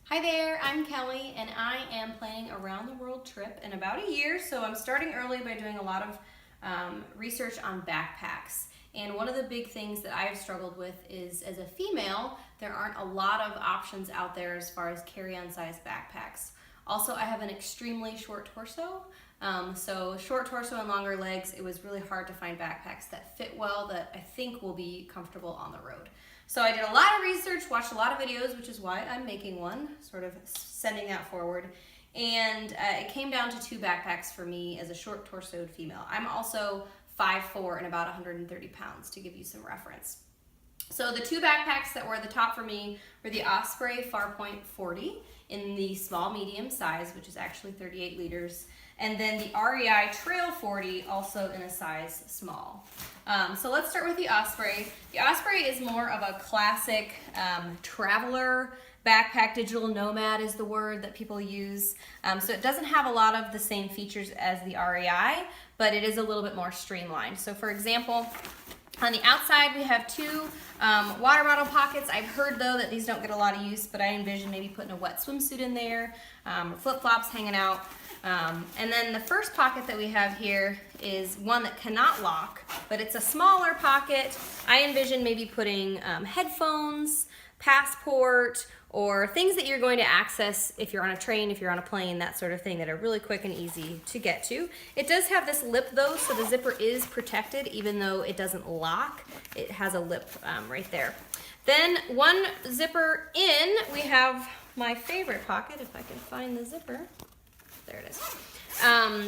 Hi there, I'm Kelly and I am planning a round the world trip in about a year. So I'm starting early by doing a lot of research on backpacks. And one of the big things that I've struggled with is, as a female, there aren't a lot of options out there as far as carry-on size backpacks. Also, I have an extremely short torso. So short torso and longer legs, it was really hard to find backpacks that fit well, that I think will be comfortable on the road. So I did a lot of research, watched a lot of videos, which is why I'm making one, sort of sending that forward. And it came down to two backpacks for me as a short torsoed female. I'm also 5'4" and about 130 pounds, to give you some reference. So the two backpacks that were at the top for me were the Osprey Farpoint 40 in the small medium size, which is actually 38 liters, and then the REI Trail 40 also in a size small. So let's start with the Osprey. The Osprey is more of a classic traveler backpack. Digital nomad is the word that people use. So it doesn't have a lot of the same features as the REI, but it is a little bit more streamlined. So for example, on the outside, we have two water bottle pockets. I've heard, though, that these don't get a lot of use, but I envision maybe putting a wet swimsuit in there, flip-flops hanging out. And then the first pocket that we have here is one that cannot lock, but it's a smaller pocket. I envision maybe putting headphones, passport, or things that you're going to access if you're on a train, if you're on a plane, that sort of thing, that are really quick and easy to get to. It does have this lip, though, so the zipper is protected even though it doesn't lock. It has a lip right there. Then one zipper in, we have my favorite pocket, if I can find the zipper. There it is.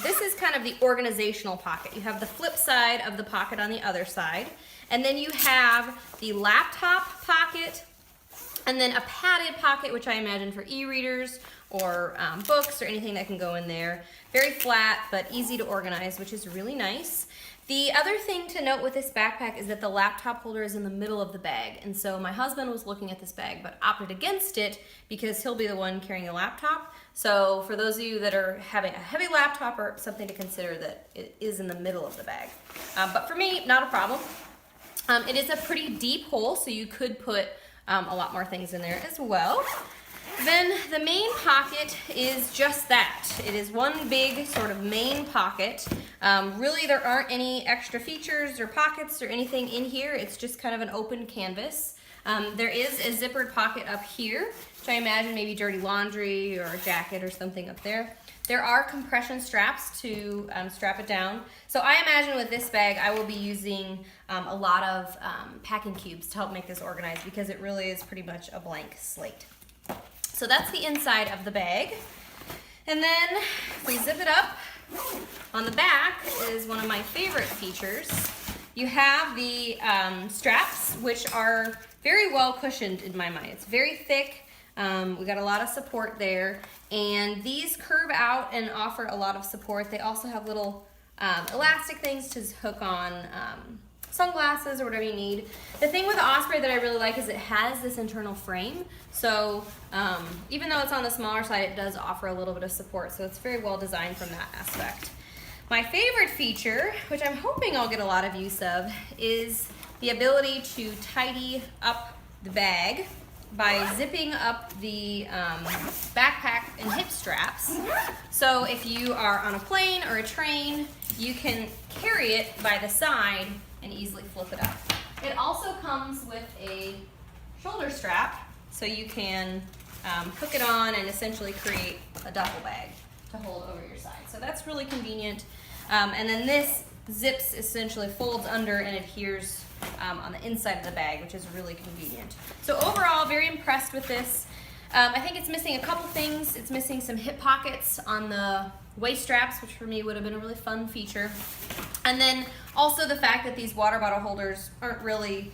This is kind of the organizational pocket. You have the flip side of the pocket on the other side, and then you have the laptop pocket, and then a padded pocket, which I imagine for e-readers or books or anything that can go in there. Very flat, but easy to organize, which is really nice. The other thing to note with this backpack is that the laptop holder is in the middle of the bag. And so my husband was looking at this bag, but opted against it because he'll be the one carrying the laptop. So for those of you that are having a heavy laptop, or something to consider that it is in the middle of the bag. But for me, not a problem. It is a pretty deep hole, so you could put a lot more things in there as well. Then the main pocket is just that. It is one big sort of main pocket. Really, there aren't any extra features or pockets or anything in here. It's just kind of an open canvas. There is a zippered pocket up here, which I imagine maybe dirty laundry or a jacket or something up there. There are compression straps to strap it down. So I imagine with this bag, I will be using a lot of packing cubes to help make this organized, because it really is pretty much a blank slate. So that's the inside of the bag. And then if we zip it up, on the back is one of my favorite features. You have the straps, which are very well cushioned in my mind. It's very thick. We got a lot of support there. And these curve out and offer a lot of support. They also have little elastic things to hook on sunglasses or whatever you need. The thing with the Osprey that I really like is it has this internal frame. So even though it's on the smaller side, it does offer a little bit of support. So it's very well designed from that aspect. My favorite feature, which I'm hoping I'll get a lot of use of, is the ability to tidy up the bag by zipping up the backpack and hip straps. So if you are on a plane or a train, you can carry it by the side and easily flip it up. It also comes with a shoulder strap, so you can hook it on and essentially create a duffel bag to hold over your side. So that's really convenient. And then this zips, essentially folds under and adheres on the inside of the bag, which is really convenient. So overall, very impressed with this. I think it's missing a couple things. It's missing some hip pockets on the waist straps, which for me would have been a really fun feature. And then also the fact that these water bottle holders aren't really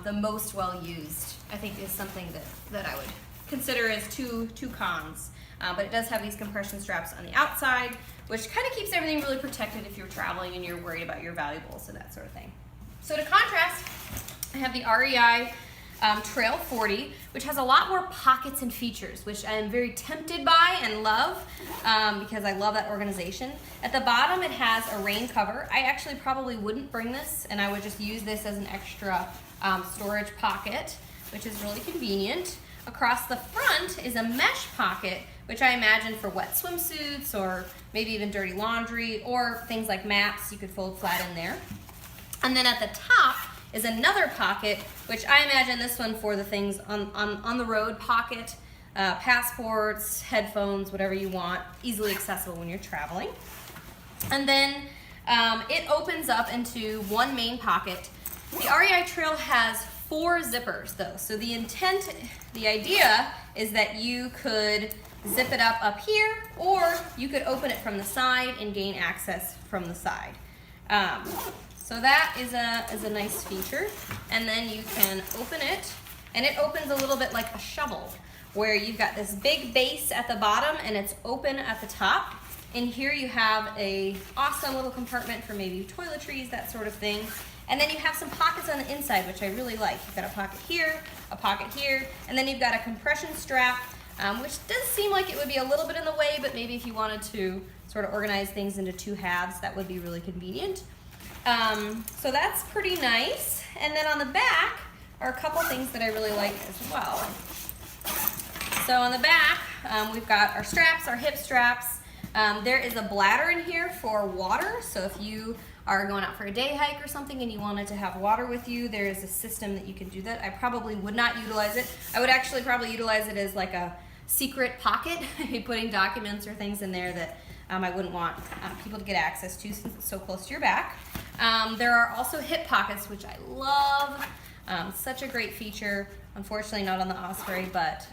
the most well used, I think is something that I would consider as two cons. But it does have these compression straps on the outside, which kind of keeps everything really protected if you're traveling and you're worried about your valuables and that sort of thing. So to contrast, I have the REI Trail 40, which has a lot more pockets and features, which I am very tempted by and love because I love that organization. At the bottom, it has a rain cover. I actually probably wouldn't bring this, and I would just use this as an extra storage pocket, which is really convenient. Across the front is a mesh pocket, which I imagine for wet swimsuits or maybe even dirty laundry or things like maps you could fold flat in there. And then at the top is another pocket, which I imagine this one for the things on the road pocket, passports, headphones, whatever you want, easily accessible when you're traveling. And then it opens up into one main pocket. The REI Trail has 4 zippers though, so the idea is that you could zip it up here, or you could open it from the side and gain access from the side. So that is a nice feature. And then you can open it, and it opens a little bit like a shovel, where you've got this big base at the bottom and it's open at the top. In here you have a awesome little compartment for maybe toiletries, that sort of thing. And then you have some pockets on the inside, which I really like. You've got a pocket here, and then you've got a compression strap, which does seem like it would be a little bit in the way, but maybe if you wanted to sort of organize things into 2 halves, that would be really convenient. So that's pretty nice. And then on the back are a couple things that I really like as well. So on the back, we've got our straps, our hip straps. There is a bladder in here for water. So if you are going out for a day hike or something and you wanted to have water with you, there is a system that you can do that. I probably would not utilize it. I would actually probably utilize it as like a secret pocket, putting documents or things in there that I wouldn't want people to get access to since it's so close to your back. There are also hip pockets, which I love. Such a great feature. Unfortunately not on the Osprey, but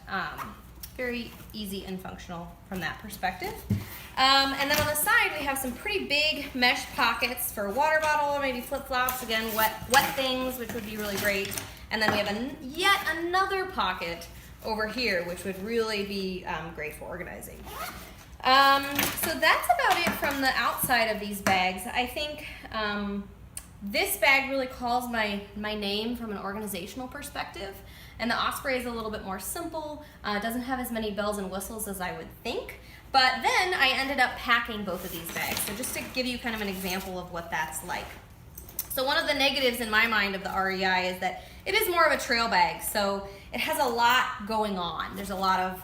very easy and functional from that perspective. And then on the side we have some pretty big mesh pockets for a water bottle or maybe flip-flops, again wet things, which would be really great. And then we have yet another pocket over here, which would really be great for organizing. So that's about it from the outside of these bags. I think this bag really calls my name from an organizational perspective, and the Osprey is a little bit more simple. It doesn't have as many bells and whistles as I would think, but then I ended up packing both of these bags. So just to give you kind of an example of what that's like. So one of the negatives in my mind of the REI is that it is more of a trail bag, so it has a lot going on. There's a lot of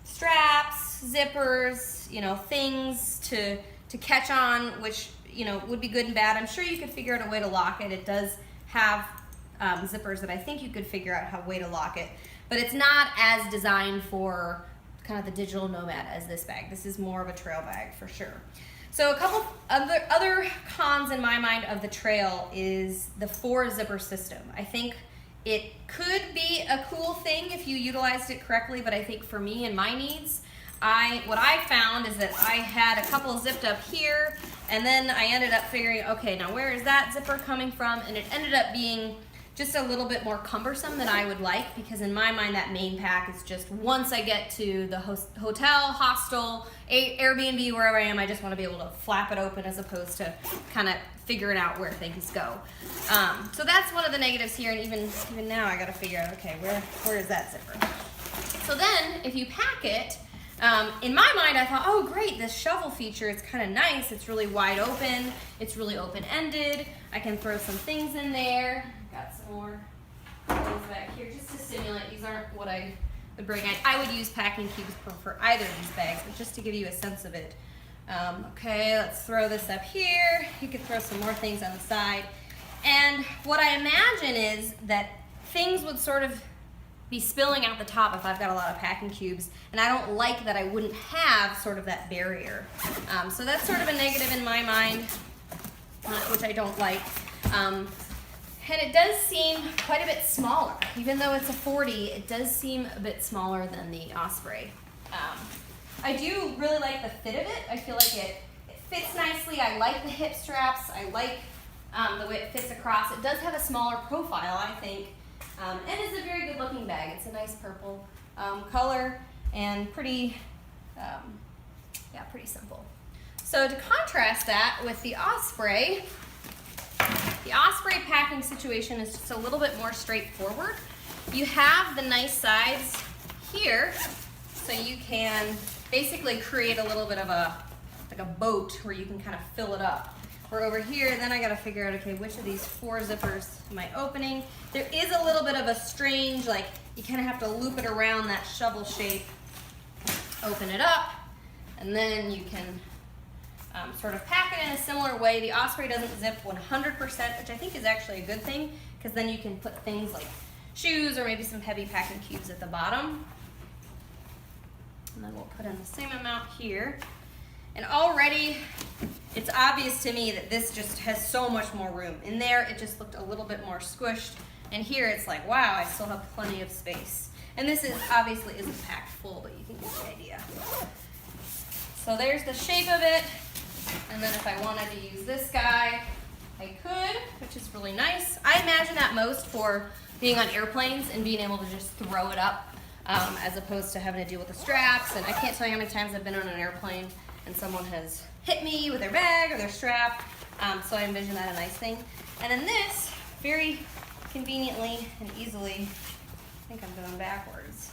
straps, zippers, you know, things to catch on, which, you know, would be good and bad. I'm sure you could figure out a way to lock it. It does have zippers that I think you could figure out a way to lock it, but it's not as designed for kind of the digital nomad as this bag. This is more of a trail bag for sure. So a couple other cons in my mind of the Trail is the 4 zipper system. I think it could be a cool thing if you utilized it correctly, but I think for me and my needs, what I found is that I had a couple zipped up here, and then I ended up figuring, okay, now where is that zipper coming from? And it ended up being just a little bit more cumbersome than I would like, because in my mind that main pack is just, once I get to the hotel, hostel, Airbnb, wherever I am, I just want to be able to flap it open as opposed to kind of figuring out where things go. So that's one of the negatives here, and even now I got to figure out, okay, where is that zipper? So then if you pack it, in my mind I thought, oh great, this shovel feature is kind of nice. It's really wide open, it's really open-ended. I can throw some things in there. Got some more clothes back here just to simulate. These aren't what I would bring. I would use packing cubes for either of these bags, but just to give you a sense of it. Okay, let's throw this up here. You could throw some more things on the side. And what I imagine is that things would sort of be spilling out the top if I've got a lot of packing cubes, and I don't like that I wouldn't have sort of that barrier. So that's sort of a negative in my mind, which I don't like. And it does seem quite a bit smaller. Even though it's a 40, it does seem a bit smaller than the Osprey. I do really like the fit of it. I feel like it fits nicely. I like the hip straps. I like the way it fits across. It does have a smaller profile, I think. And it's a very good looking bag. It's a nice purple color and pretty, pretty simple. So to contrast that with the Osprey packing situation is just a little bit more straightforward. You have the nice sides here, so you can basically create a little bit of like a boat where you can kind of fill it up. we're over here, and then I gotta figure out, okay, which of these 4 zippers am I opening? There is a little bit of a strange, like, you kind of have to loop it around that shovel shape, open it up, and then you can sort of pack it in a similar way. The Osprey doesn't zip 100%, which I think is actually a good thing, because then you can put things like shoes or maybe some heavy packing cubes at the bottom. And then we'll put in the same amount here. And already it's obvious to me that this just has so much more room. In there, it just looked a little bit more squished. And here it's like, wow, I still have plenty of space. And this is obviously isn't packed full, but you can get the idea. So there's the shape of it. And then if I wanted to use this guy, I could, which is really nice. I imagine that most for being on airplanes and being able to just throw it up as opposed to having to deal with the straps. And I can't tell you how many times I've been on an airplane and someone has hit me with their bag or their strap. So I envision that a nice thing. And then this, very conveniently and easily, I think I'm going backwards.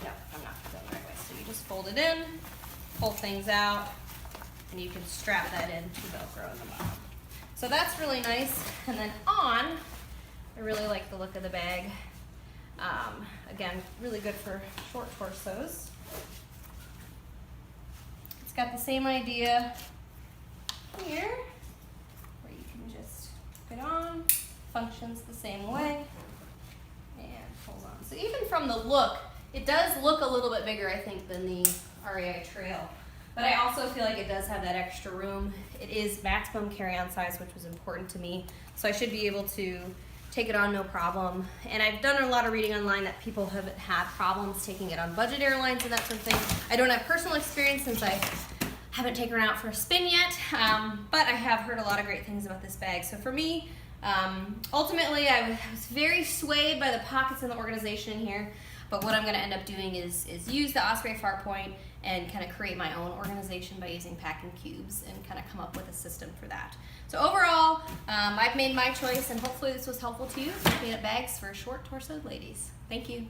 No, I'm not going the right way. So you just fold it in, pull things out, and you can strap that in to Velcro in the bottom. So that's really nice. And then on, I really like the look of the bag. Again, really good for short torsos. It's got the same idea here, where you can just put it on, functions the same way, and pulls on. So even from the look, it does look a little bit bigger, I think, than the REI Trail. But I also feel like it does have that extra room. It is maximum carry-on size, which was important to me. So I should be able to take it on no problem. And I've done a lot of reading online that people have had problems taking it on budget airlines and that sort of thing. I don't have personal experience since I haven't taken it out for a spin yet, but I have heard a lot of great things about this bag. So for me, ultimately I was very swayed by the pockets and the organization here. But what I'm going to end up doing is use the Osprey Farpoint and kind of create my own organization by using packing cubes and kind of come up with a system for that. So overall, I've made my choice, and hopefully this was helpful to you looking at bags for short torsoed ladies. Thank you.